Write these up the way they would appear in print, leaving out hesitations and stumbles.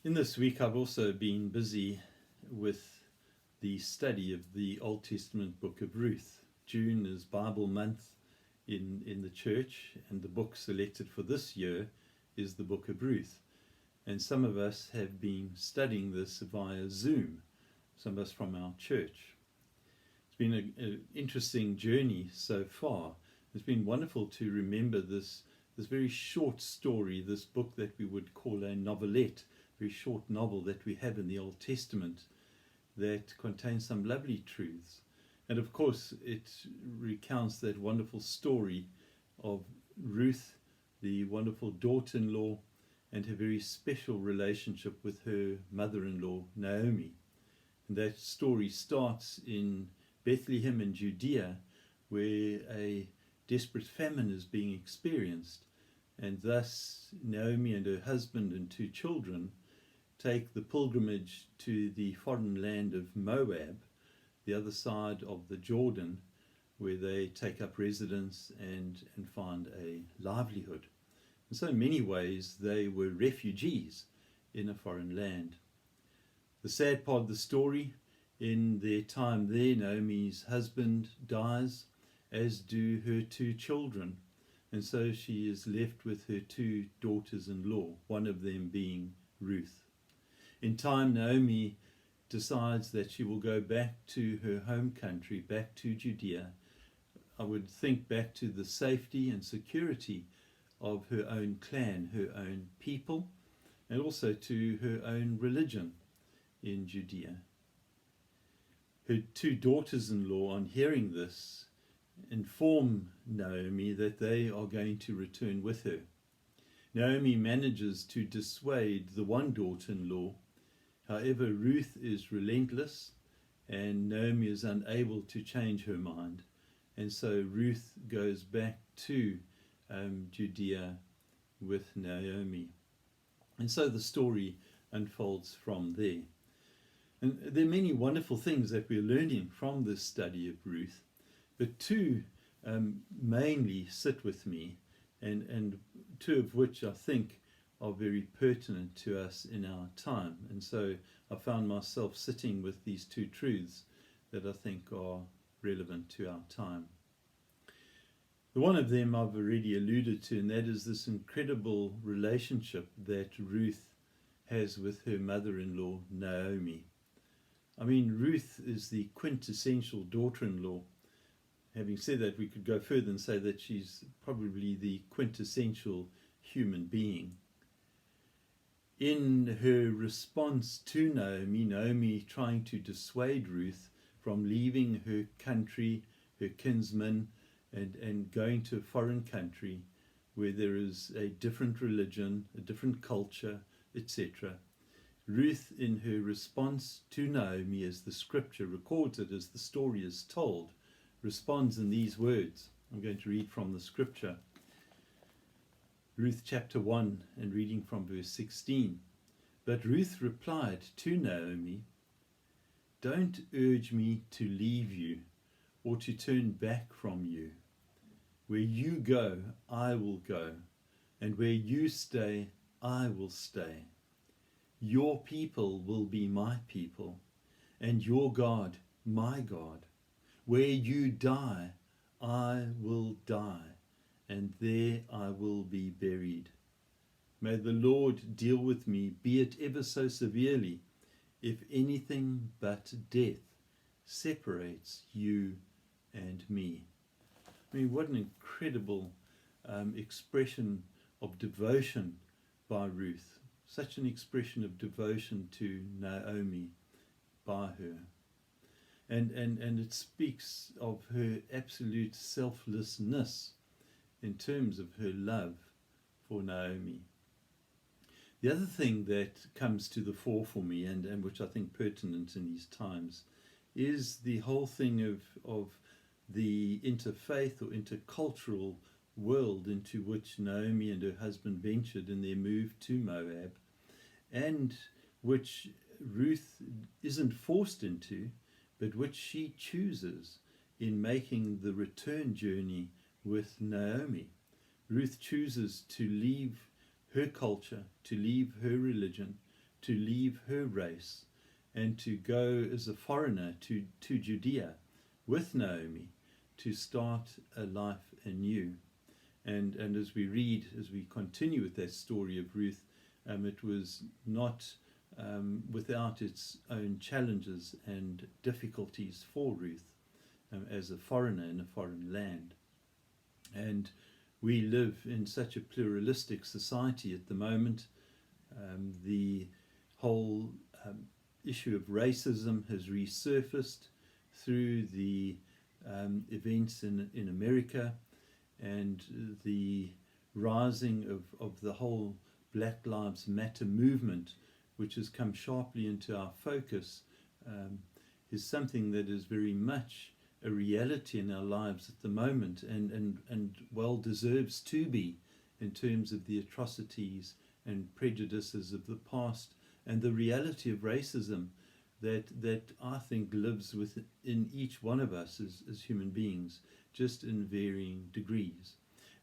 In this week, I've also been busy with the study of the Old Testament Book of Ruth. June is Bible month in the church, and the book selected for this year is the Book of Ruth. And some of us have been studying this via Zoom, some of us from our church. It's been an interesting journey so far. It's been wonderful to remember this very short story, this book that we would call a novelette, very short novel that we have in the Old Testament that contains some lovely truths. And of course, it recounts that wonderful story of Ruth, the wonderful daughter-in-law, and her very special relationship with her mother-in-law, Naomi. And that story starts in Bethlehem in Judea, where a desperate famine is being experienced. And thus Naomi and her husband and 2 children take the pilgrimage to the foreign land of Moab, the other side of the Jordan, where they take up residence and find a livelihood. And so in many ways they were refugees in a foreign land. The sad part of the story, in their time there, Naomi's husband dies, as do her 2 children. And so she is left with her 2 daughters-in-law, one of them being Ruth. In time, Naomi decides that she will go back to her home country, back to Judea. I would think back to the safety and security of her own clan, her own people, and also to her own religion in Judea. Her 2 daughters-in-law, on hearing this, inform Naomi that they are going to return with her. Naomi manages to dissuade the one daughter-in-law. However, Ruth is relentless, and Naomi is unable to change her mind. And so Ruth goes back to Judea with Naomi. And so the story unfolds from there. And there are many wonderful things that we're learning from this study of Ruth, but 2 mainly sit with me, and 2 of which I think are very pertinent to us in our time. And so I found myself sitting with these 2 truths that I think are relevant to our time. The one of them I've already alluded to, and that is this incredible relationship that Ruth has with her mother-in-law, Naomi. I mean, Ruth is the quintessential daughter-in-law. Having said that, we could go further and say that she's probably the quintessential human being. In her response to Naomi, Naomi trying to dissuade Ruth from leaving her country, her kinsmen, and going to a foreign country where there is a different religion, a different culture, etc. Ruth, in her response to Naomi, as the scripture records it, as the story is told, responds in these words. I'm going to read from the scripture. Ruth chapter 1, and reading from verse 16. But Ruth replied to Naomi, "Don't urge me to leave you or to turn back from you. Where you go, I will go, and where you stay, I will stay. Your people will be my people, and your God, my God. Where you die, I will die, and there I will be buried. May the Lord deal with me, be it ever so severely, if anything but death separates you and me." I mean, what an incredible expression of devotion by Ruth. Such an expression of devotion to Naomi by her. And it speaks of her absolute selflessness in terms of her love for Naomi. The other thing that comes to the fore for me, and which I think pertinent in these times, is the whole thing of the interfaith or intercultural world into which Naomi and her husband ventured in their move to Moab, and which Ruth isn't forced into, but which she chooses in making the return journey with Naomi. Ruth chooses to leave her culture, to leave her religion, to leave her race and to go as a foreigner to Judea with Naomi to start a life anew. And as we continue with that story of Ruth, it was not without its own challenges and difficulties for Ruth as a foreigner in a foreign land. And we live in such a pluralistic society at the moment. The whole issue of racism has resurfaced through the events in America and the rising of the whole Black Lives Matter movement, which has come sharply into our focus, is something that is very much a reality in our lives at the moment, and well deserves to be, in terms of the atrocities and prejudices of the past and the reality of racism that I think lives within each one of us as human beings, just in varying degrees.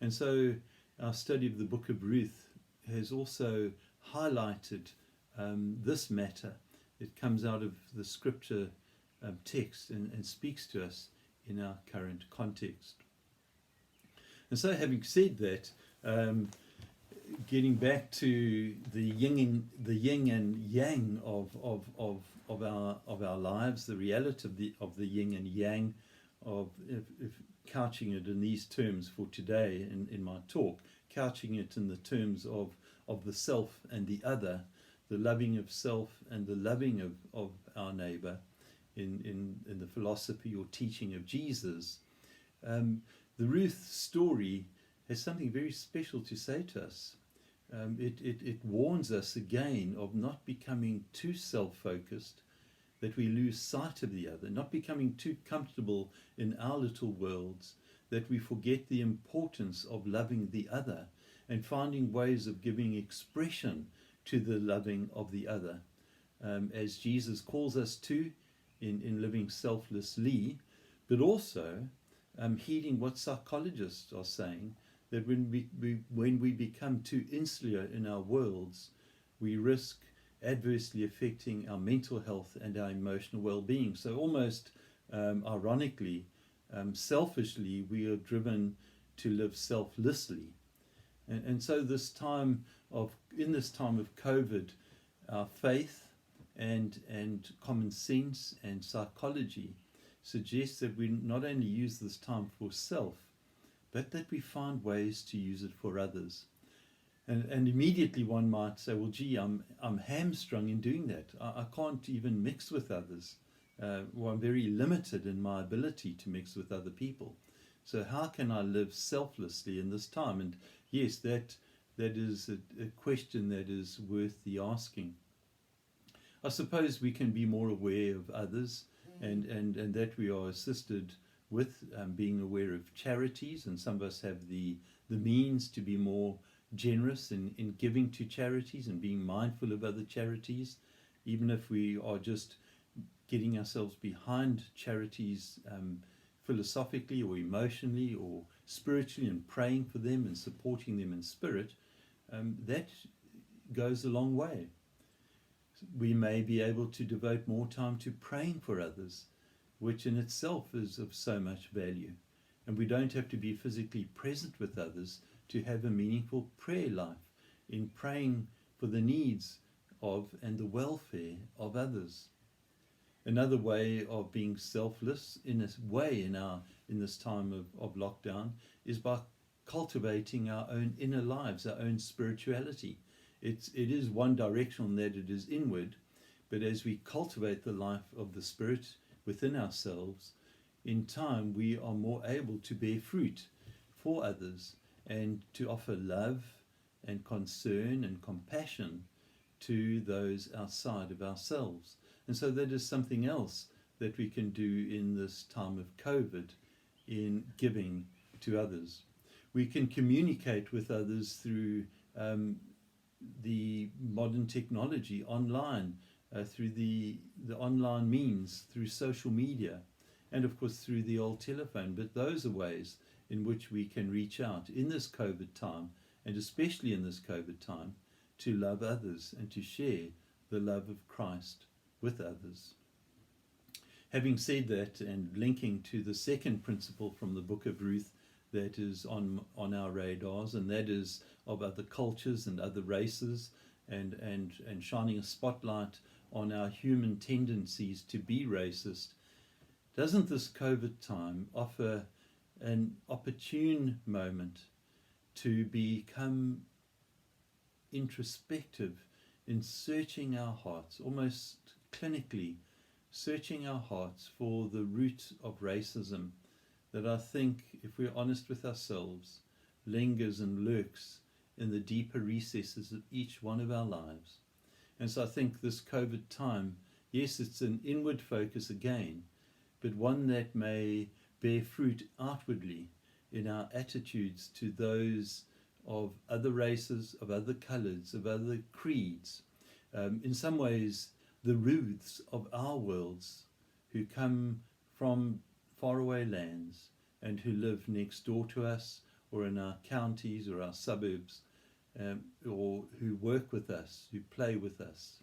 And so our study of the Book of Ruth has also highlighted this matter. It comes out of the scripture text and speaks to us in our current context. And so, having said that, getting back to the yin and yang of our lives, the reality of the yin and yang, if couching it in these terms for today in my talk, couching it in the terms of the self and the other, the loving of self and the loving of our neighbor in the philosophy or teaching of Jesus. The Ruth story has something very special to say to us. It warns us again of not becoming too self-focused, that we lose sight of the other, not becoming too comfortable in our little worlds, that we forget the importance of loving the other and finding ways of giving expression to the loving of the other, as Jesus calls us to in living selflessly, but also heeding what psychologists are saying, that when we become too insular in our worlds, we risk adversely affecting our mental health and our emotional well-being. So almost ironically, selfishly, we are driven to live selflessly. And so in this time of COVID, our faith and common sense and psychology suggests that we not only use this time for self, but that we find ways to use it for others. And immediately one might say, well, gee, I'm hamstrung in doing that. I can't even mix with others. I'm very limited in my ability to mix with other people. So how can I live selflessly in this time? And yes, that is a question that is worth the asking. I suppose we can be more aware of others, and that we are assisted with being aware of charities, and some of us have the means to be more generous in giving to charities and being mindful of other charities, even if we are just getting ourselves behind charities philosophically or emotionally or spiritually, and praying for them and supporting them in spirit. That goes a long way. We may be able to devote more time to praying for others, which in itself is of so much value. And we don't have to be physically present with others to have a meaningful prayer life in praying for the needs of and the welfare of others. Another way of being selfless in this time of lockdown is by cultivating our own inner lives, our own spirituality. It is one directional in that it is inward, but as we cultivate the life of the Spirit within ourselves, in time we are more able to bear fruit for others and to offer love and concern and compassion to those outside of ourselves. And so that is something else that we can do in this time of COVID, in giving to others. We can communicate with others through the modern technology online, through the online means, through social media, and of course through the old telephone. But those are ways in which we can reach out in this COVID time, and especially in this COVID time, to love others and to share the love of Christ with others. Having said that, and linking to the second principle from the Book of Ruth that is on our radars, and that is of other cultures and other races, and shining a spotlight on our human tendencies to be racist, doesn't this COVID time offer an opportune moment to become introspective in searching our hearts, almost clinically searching our hearts for the root of racism that I think, if we're honest with ourselves, lingers and lurks in the deeper recesses of each one of our lives. And so I think this COVID time, yes, it's an inward focus again, but one that may bear fruit outwardly in our attitudes to those of other races, of other colours, of other creeds. In some ways, the Ruths of our worlds who come from faraway lands and who live next door to us or in our counties or our suburbs, or who work with us, who play with us,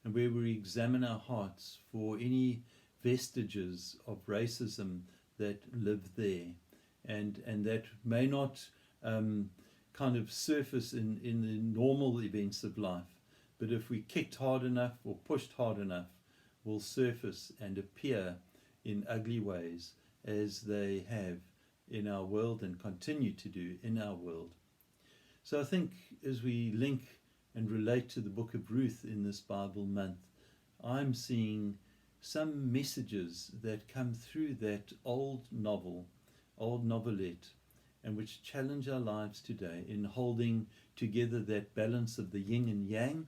and where we examine our hearts for any vestiges of racism that live there, and that may not kind of surface in the normal events of life, but if we kicked hard enough or pushed hard enough, will surface and appear in ugly ways as they have in our world and continue to do in our world. So I think as we link and relate to the Book of Ruth in this Bible month, I'm seeing some messages that come through that old novelette, and which challenge our lives today in holding together that balance of the yin and yang,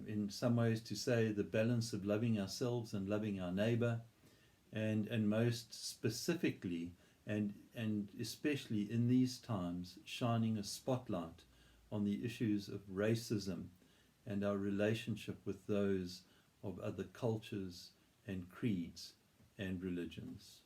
in some ways to say the balance of loving ourselves and loving our neighbor, and most specifically and especially in these times, shining a spotlight on the issues of racism and our relationship with those of other cultures and creeds and religions.